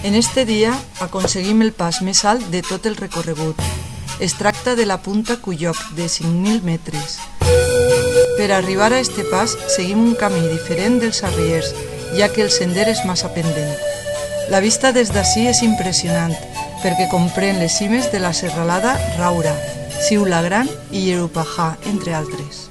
En este dia aconseguim el pas més alt de tot el recorregut. Es tracta de la Punta Culloch, de 5.000 metres. Per arribar a este pas seguim un camí diferent dels arriers, ja que el sender és massa pendent. La vista des d'ací és impressionant, perquè comprèn les cimes de la serralada Raura, Siula Gran i Yerupajá, entre altres.